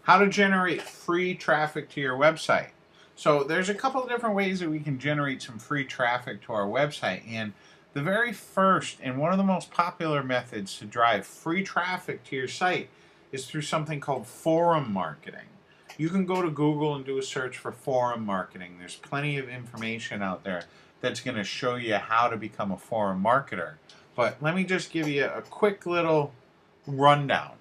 How to generate free traffic to your website. So there's a couple of different ways that we can generate some free traffic to our website, and the very first and one of the most popular methods to drive free traffic to your site is through something called forum marketing. You can go to Google and do a search for forum marketing. There's plenty of information out there that's going to show you how to become a forum marketer. But let me just give you a quick little rundown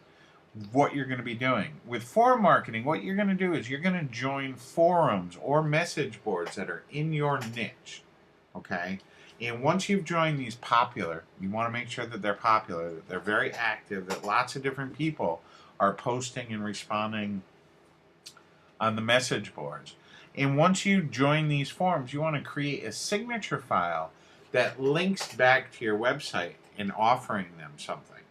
what you're going to be doing. With forum marketing, what you're going to do is you're going to join forums or message boards that are in your niche. Okay? And once you've joined these popular, you want to make sure that they're popular, that they're very active, that lots of different people are posting and responding on the message boards. And once you join these forums, you want to create a signature file that links back to your website and offering them something.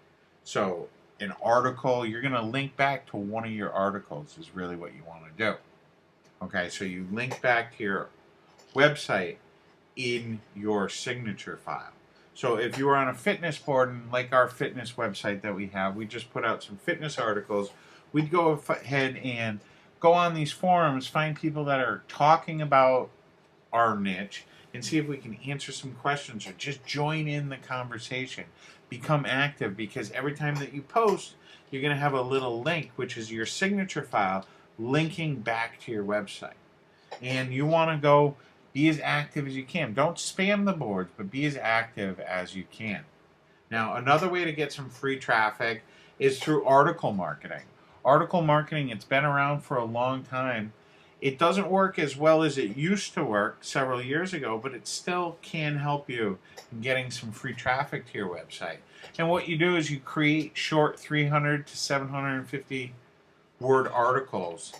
So an article, you're going to link back to one of your articles is really what you want to do. Okay, so you link back to your website in your signature file. So if you were on a fitness board, and like our fitness website that we have, we just put out some fitness articles, we'd go ahead and go on these forums, find people that are talking about our niche, and see if we can answer some questions or just join in the conversation. Become active, because every time that you post, you're going to have a little link, which is your signature file, linking back to your website. And you want to go be as active as you can. Don't spam the boards, but be as active as you can. Now, another way to get some free traffic is through article marketing. Article marketing, it's been around for a long time. It doesn't work as well as it used to work several years ago, but it still can help you in getting some free traffic to your website. And what you do is you create short 300 to 750 word articles,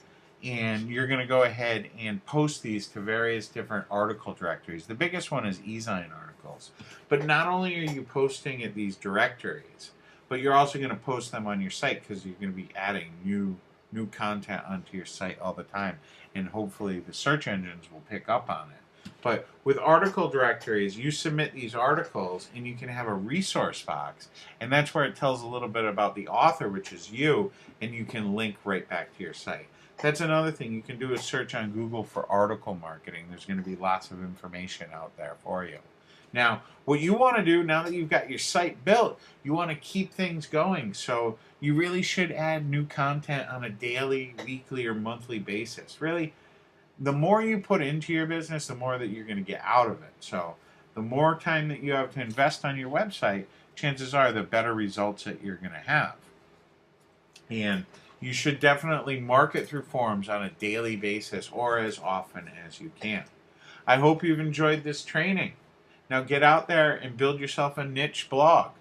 and you're going to go ahead and post these to various different article directories. The biggest one is eZine articles. But not only are you posting at these directories, but you're also going to post them on your site, because you're going to be adding new content onto your site all the time, and hopefully the search engines will pick up on it. But with article directories, you submit these articles and you can have a resource box, and that's where it tells a little bit about the author, which is you, and you can link right back to your site. That's another thing. You can do a search on Google for article marketing. There's going to be lots of information out there for you. Now, what you want to do, now that you've got your site built, you want to keep things going. So you really should add new content on a daily, weekly, or monthly basis. Really, the more you put into your business, the more that you're going to get out of it. So the more time that you have to invest on your website, chances are the better results that you're going to have. And you should definitely market through forums on a daily basis, or as often as you can. I hope you've enjoyed this training. Now get out there and build yourself a niche blog.